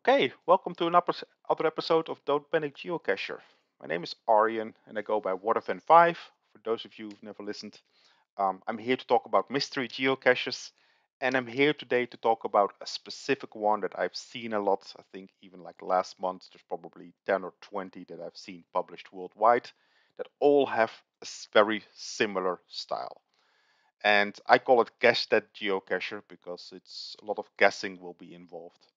Okay, welcome to another episode of Don't Panic Geocacher. My name is Aryan and I go by Waterfan5. For those of you who've never listened, I'm here to talk about mystery geocaches, and I'm here today to talk about a specific one that I've seen a lot. I think even like last month, there's probably 10 or 20 that I've seen published worldwide that all have a very similar style. And I call it Guess That Geocacher because it's a lot of guessing will be involved.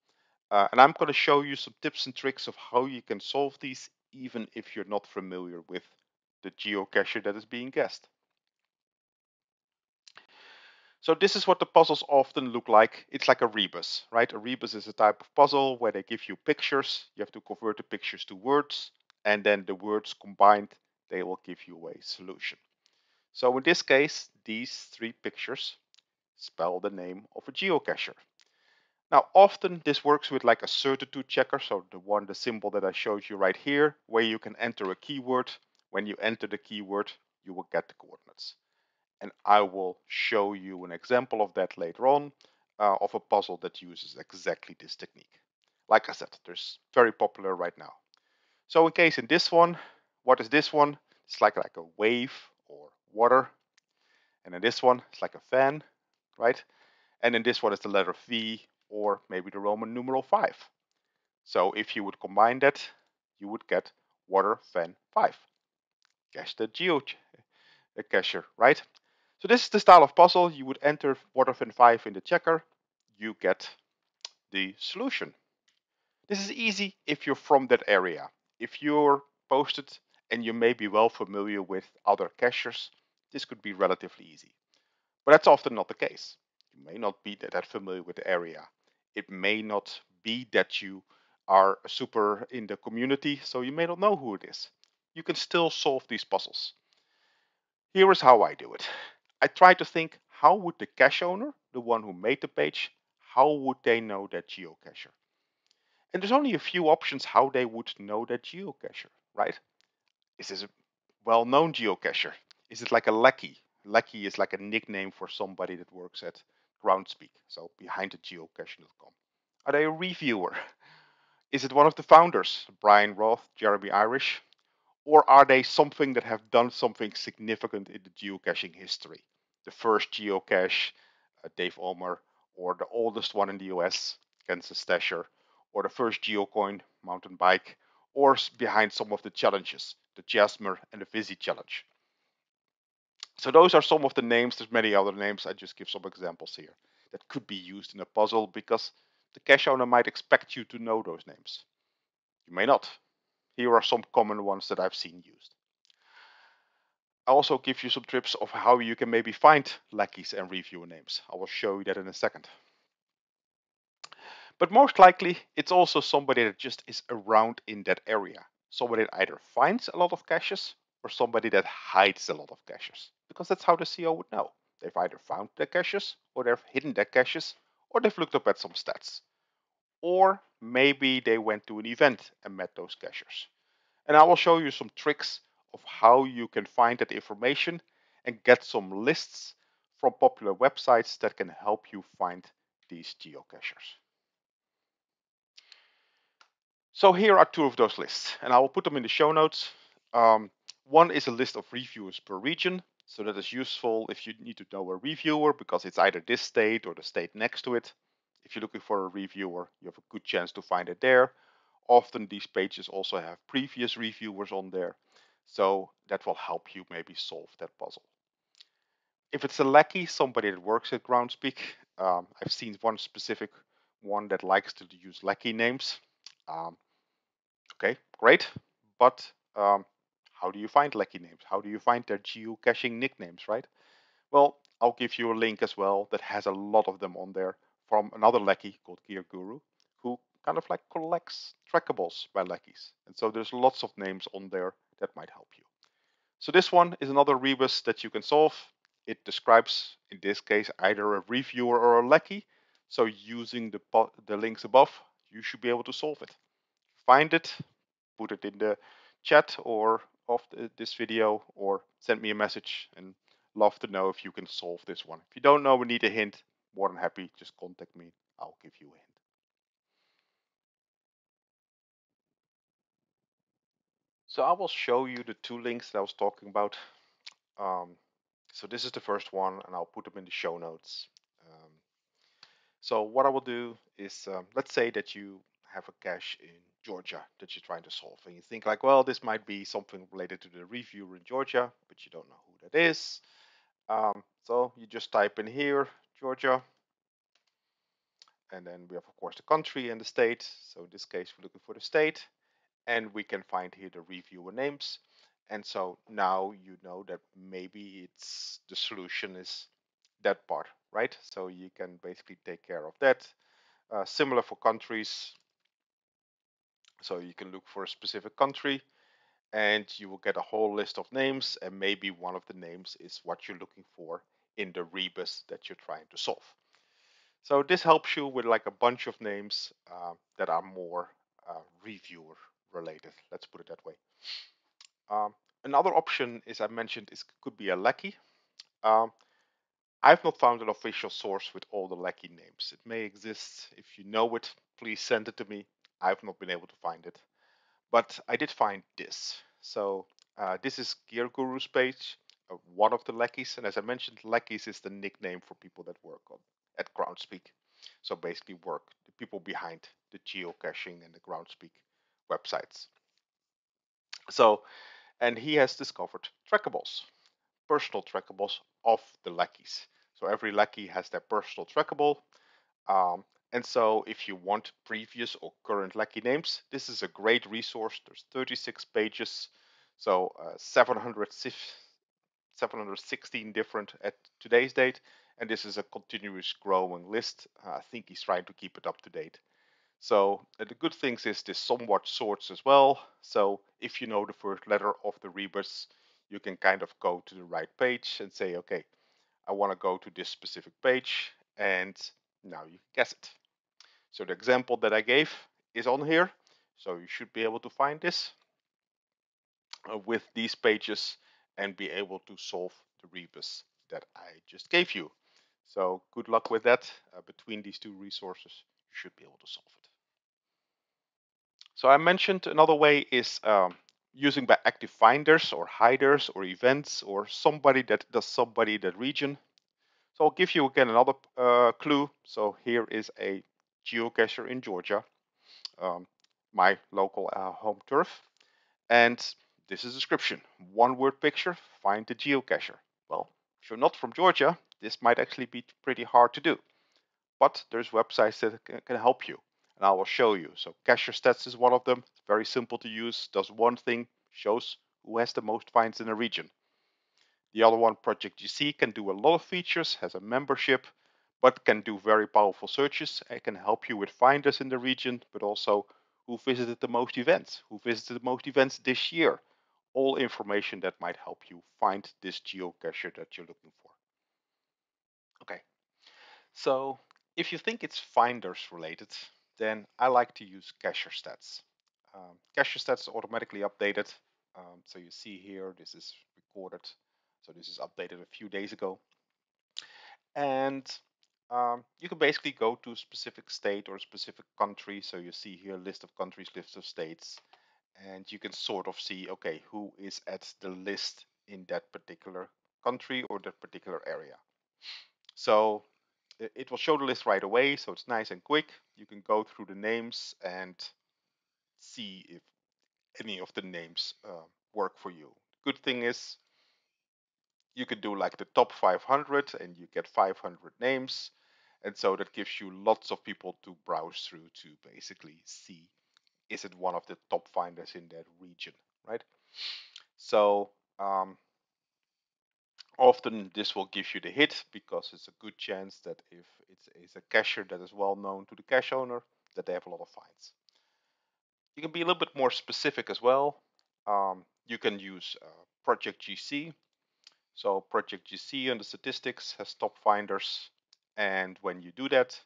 And I'm going to show you some tips and tricks of how you can solve these even if you're not familiar with the geocache that is being guessed. So this is what the puzzles often look like. It's like a rebus, right? A rebus is a type of puzzle where they give you pictures. You have to convert the pictures to words, and then the words combined, they will give you a solution. So in this case, these three pictures spell the name of a geocacher. Now, often this works with like a certitude checker, so the symbol that I showed you right here, where you can enter a keyword. When you enter the keyword, you will get the coordinates. And I will show you an example of that later on, of a puzzle that uses exactly this technique. Like I said, there's very popular right now. So in case in this one, what is this one? It's like a wave or water. And in this one, it's like a fan, right? And in this one is the letter V or maybe the Roman numeral 5. So if you would combine that, you would get water fan 5. Guess the geocacher, right? So this is the style of puzzle. You would enter water fan 5 in the checker. You get the solution. This is easy if you're from that area. If you're posted and you may be well familiar with other cachers, this could be relatively easy. But that's often not the case. You may not be that familiar with the area. It may not be that you are super in the community, so you may not know who it is. You can still solve these puzzles. Here is how I do it. I try to think, how would the cache owner, the one who made the page, how would they know that geocacher? And there's only a few options how they would know that geocacher, right? Is this a well-known geocacher? Is it like a lackey? Lackey is like a nickname for somebody that works at Groundspeak, so behind the geocaching.com. Are they a reviewer? Is it one of the founders, Brian Roth, Jeremy Irish? Or are they something that have done something significant in the geocaching history? The first geocache, Dave Ulmer, or the oldest one in the US, Kansas Stasher, or the first geocoin mountain bike, or behind some of the challenges, the Jasmer and the Vizzy challenge. So those are some of the names. There's many other names. I just give some examples here that could be used in a puzzle because the cache owner might expect you to know those names. You may not. Here are some common ones that I've seen used. I also give you some tips of how you can maybe find lackeys and reviewer names. I will show you that in a second. But most likely, it's also somebody that just is around in that area. Somebody that either finds a lot of caches or somebody that hides a lot of caches. Because that's how the CO would know. They've either found their caches, or they've hidden their caches, or they've looked up at some stats. Or maybe they went to an event and met those cachers. And I will show you some tricks of how you can find that information and get some lists from popular websites that can help you find these geocachers. So here are two of those lists, and I will put them in the show notes. One is a list of reviewers per region, so that is useful if you need to know a reviewer because it's either this state or the state next to it. If you're looking for a reviewer, you have a good chance to find it there. Often these pages also have previous reviewers on there, so that will help you maybe solve that puzzle. If it's a lackey, somebody that works at Groundspeak, I've seen one specific one that likes to use lackey names. Um, Okay, great. But how do you find lucky names? How do you find their geocaching nicknames, right? Well, I'll give you a link as well that has a lot of them on there from another lucky called Gear Guru, who kind of like collects trackables by luckies. And so there's lots of names on there that might help you. So this one is another rebus that you can solve. It describes, in this case, either a reviewer or a lucky. So using the links above, you should be able to solve it. Find it, put it in the chat or of this video, or send me a message, and love to know if you can solve this one. If you don't know or need a hint, more than happy, just contact me. I'll give you a hint. So I will show you the two links that I was talking about. Um, so this is the first one, and I'll put them in the show notes. Um, so what I will do is, let's say that you have a cache in Georgia that you're trying to solve, and you think like, well, this might be something related to the reviewer in Georgia, but you don't know who that is. So you just type in here Georgia, and then we have of course the country and the state. So in this case, we're looking for the state, and we can find here the reviewer names. And so now you know that maybe it's the solution is that part, right? So you can basically take care of that. Similar for countries. So you can look for a specific country and you will get a whole list of names, and maybe one of the names is what you're looking for in the rebus that you're trying to solve. So this helps you with like a bunch of names that are more reviewer related. Let's put it that way. Um, Another option is I mentioned is could be a lackey. Um, I've not found an official source with all the lackey names. It may exist. If you know it, please send it to me. I've not been able to find it, but I did find this. So this is Gear Guru's page, one of the lackeys, and as I mentioned, lackeys is the nickname for people that work on at Groundspeak. So basically, work the people behind the geocaching and the Groundspeak websites. So, and he has discovered trackables, personal trackables of the lackeys. So every lackey has their personal trackable. Um, and so if you want previous or current lackey names, this is a great resource. There's 36 pages, so 716 different at today's date. And this is a continuous growing list. I think he's trying to keep it up to date. So the good things is this somewhat sorts as well. So if you know the first letter of the rebus, you can kind of go to the right page and say, okay, I want to go to this specific page, and now you can guess it. So the example that I gave is on here. So you should be able to find this with these pages and be able to solve the rebus that I just gave you. So good luck with that. Between these two resources, you should be able to solve it. So I mentioned another way is using by active finders or hiders or events or somebody that does somebody in that region. So I'll give you again another clue. So here is a geocacher in Georgia, um, my local home turf. And this is a description. One word picture, find the geocacher. Well, if you're not from Georgia, this might actually be pretty hard to do. But there's websites that can help you. And I will show you. So Cacher Stats is one of them. It's very simple to use. Does one thing, shows who has the most finds in a region. The other one, Project GC, can do a lot of features, has a membership, but can do very powerful searches. It can help you with finders in the region, but also who visited the most events, who visited the most events this year. All information that might help you find this geocacher that you're looking for. Okay, so if you think it's finders related, then I like to use cacher stats. Cacher stats are automatically updated. So you see here, this is recorded. So this is updated a few days ago. And you can basically go to a specific state or a specific country. So you see here list of countries, list of states, and you can sort of see, okay, who is at the list in that particular country or that particular area. So it will show the list right away, so it's nice and quick. You can go through the names and see if any of the names work for you. Good thing is you can do like the top 500 and you get 500 names. And so that gives you lots of people to browse through to basically see is it one of the top finders in that region, right? So often this will give you the hit because it's a good chance that if it's a cacher that is well known to the cache owner, that they have a lot of finds. You can be a little bit more specific as well. You can use Project GC. So Project GC on the statistics has top finders. And when you do that,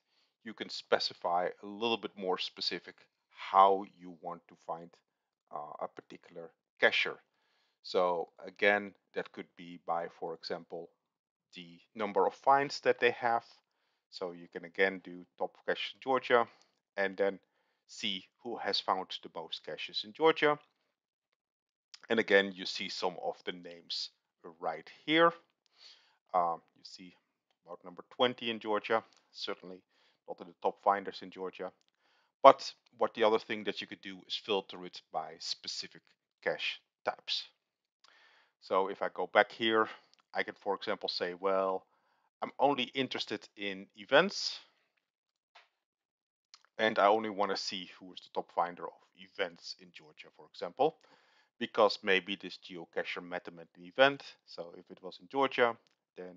you can specify a little bit more specific how you want to find a particular cacher. So again, that could be by, for example, the number of finds that they have. So you can again do top cache in Georgia and then see who has found the most caches in Georgia. And again, you see some of the names right here. You see about number 20 in Georgia, certainly not in the top finders in Georgia. But what the other thing that you could do is filter it by specific cache types. So if I go back here, I can, for example, say, well, I'm only interested in events, and I only want to see who is the top finder of events in Georgia, for example, because maybe this geocacher met them at the event. So if it was in Georgia, then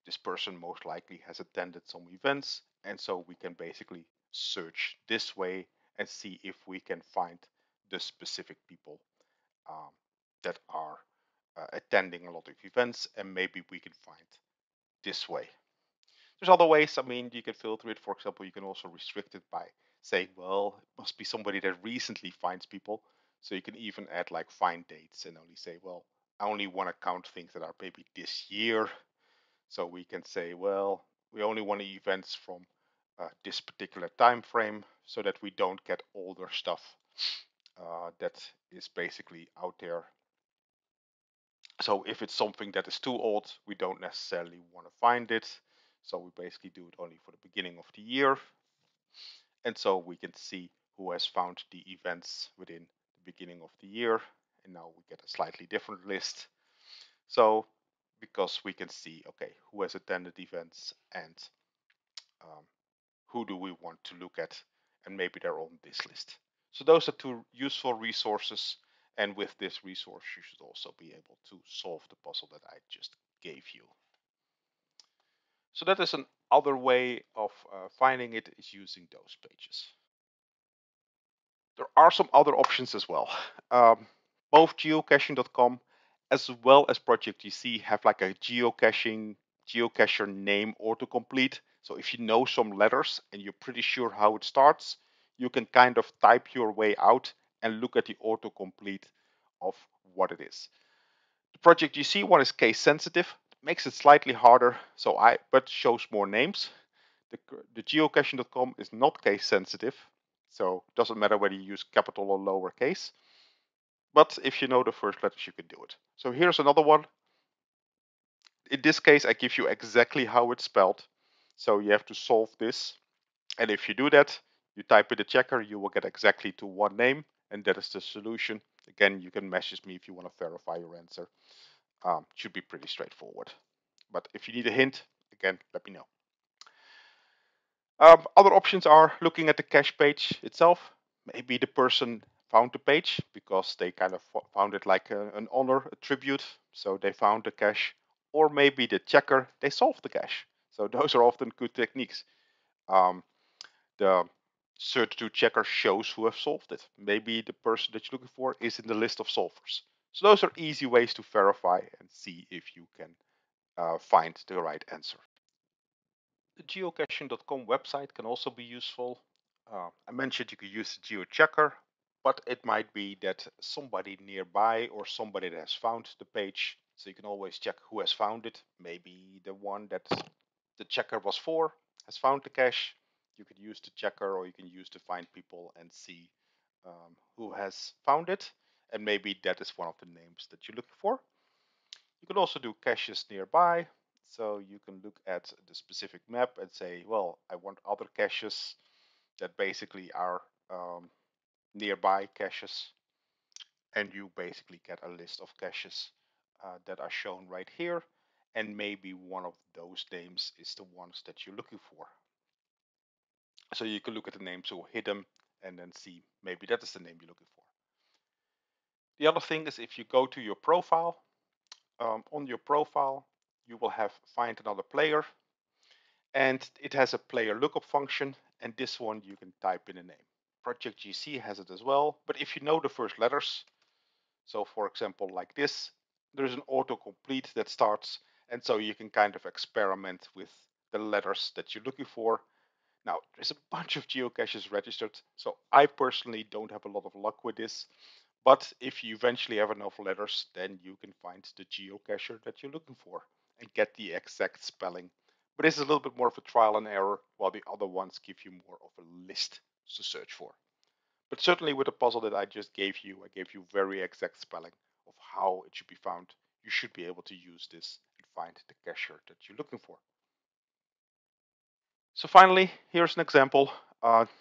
this person most likely has attended some events, and so we can basically search this way and see if we can find the specific people um, that are attending a lot of events, and maybe we can find this way. There's other ways. I mean, you can filter it. For example, you can also restrict it by saying, well, it must be somebody that recently finds people. So you can even add like find dates and only say, well, I only want to count things that are maybe this year. So we can say, well, we only want events from this particular time frame so that we don't get older stuff that is basically out there. So if it's something that is too old, we don't necessarily want to find it. So we basically do it only for the beginning of the year. And so we can see who has found the events within the beginning of the year. And now we get a slightly different list. So because we can see, okay, who has attended events and um, who do we want to look at, and maybe they're on this list. So those are two useful resources, and with this resource you should also be able to solve the puzzle that I just gave you. So that is another way of finding it, is using those pages. There are some other options as well. Um, Both geocaching.com as well as Project GC have like a geocacher name autocomplete. So if you know some letters and you're pretty sure how it starts, you can kind of type your way out and look at the autocomplete of what it is. The Project GC one is case sensitive, makes it slightly harder, but shows more names. The geocaching.com is not case sensitive, so it doesn't matter whether you use capital or lowercase. But if you know the first letters, you can do it. So here's another one. In this case, I give you exactly how it's spelled. So you have to solve this. And if you do that, you type in the checker, you will get exactly to one name. And that is the solution. Again, you can message me if you want to verify your answer. Should be pretty straightforward. But if you need a hint, again, let me know. Other options are looking at the cache page itself. Maybe the person found the page because they kind of found it like an honor, a tribute. So they found the cache. Or maybe the checker, they solved the cache. So those are often good techniques. Um, the search to checker shows who have solved it. Maybe the person that you're looking for is in the list of solvers. So those are easy ways to verify and see if you can find the right answer. The geocaching.com website can also be useful. I mentioned you could use the Geochecker, but it might be that somebody nearby or somebody that has found the page, so you can always check who has found it. Maybe the one that the checker was for has found the cache. You could use the checker, or you can use to find people and see who has found it, and maybe that is one of the names that you're looking for. You can also do caches nearby. So you can look at the specific map and say, well, I want other caches that basically are nearby caches. And you basically get a list of caches that are shown right here. And maybe one of those names is the ones that you're looking for. So you can look at the names who hid them and then see maybe that is the name you're looking for. The other thing is if you go to your profile, on your profile, you will have find another player, and it has a player lookup function, and this one you can type in a name. Project GC has it as well, but if you know the first letters, so for example like this, there's an autocomplete that starts, and so you can kind of experiment with the letters that you're looking for. Now, there's a bunch of geocaches registered, so I personally don't have a lot of luck with this. But if you eventually have enough letters, then you can find the geocacher that you're looking for and get the exact spelling. But this is a little bit more of a trial and error, while the other ones give you more of a list to search for. But certainly with the puzzle that I just gave you, I gave you very exact spelling of how it should be found, you should be able to use this and find the cacher that you're looking for. So finally, here's an example.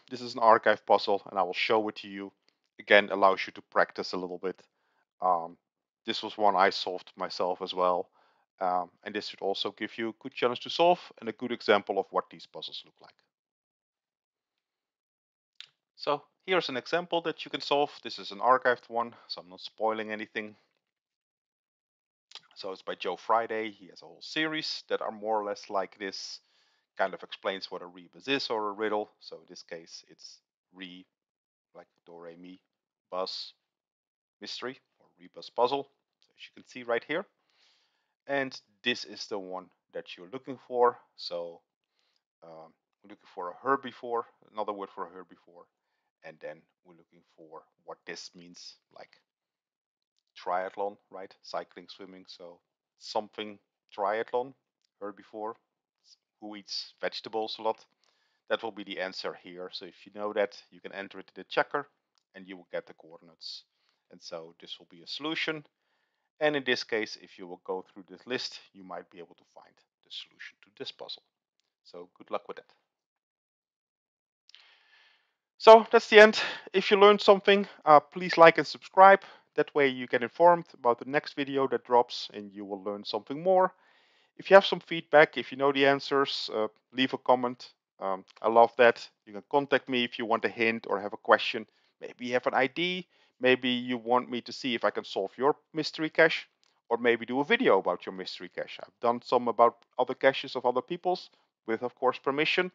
This is an archive puzzle, and I will show it to you. Again, allows you to practice a little bit. Um, this was one I solved myself as well. And this should also give you a good challenge to solve and a good example of what these puzzles look like. So here's an example that you can solve. This is an archived one, so I'm not spoiling anything. So it's by Joe Friday. He has a whole series that are more or less like this. Kind of explains what a rebus is or a riddle. So in this case, it's re, like do re mi, bus mystery or rebus puzzle. So as you can see right here. And this is the one that you're looking for. So we're looking for a herbivore, another word for a herbivore. And then we're looking for what this means, like triathlon, right? Cycling, swimming. So something triathlon, herbivore, who eats vegetables a lot. That will be the answer here. So if you know that, you can enter it in the checker and you will get the coordinates. And so this will be a solution. And in this case, if you will go through this list, you might be able to find the solution to this puzzle. So good luck with it. So that's the end. If you learned something, please like and subscribe. That way you get informed about the next video that drops and you will learn something more. If you have some feedback, if you know the answers, leave a comment. I love that. You can contact me if you want a hint or have a question. Maybe you have an idea. Maybe you want me to see if I can solve your mystery cache, or maybe do a video about your mystery cache. I've done some about other caches of other people's, with of course permission.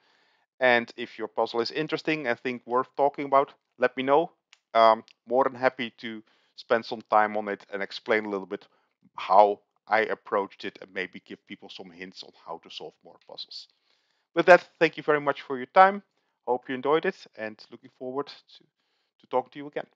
And if your puzzle is interesting and think worth talking about, let me know. More than happy to spend some time on it and explain a little bit how I approached it and maybe give people some hints on how to solve more puzzles. With that, thank you very much for your time. Hope you enjoyed it and looking forward to talking to you again.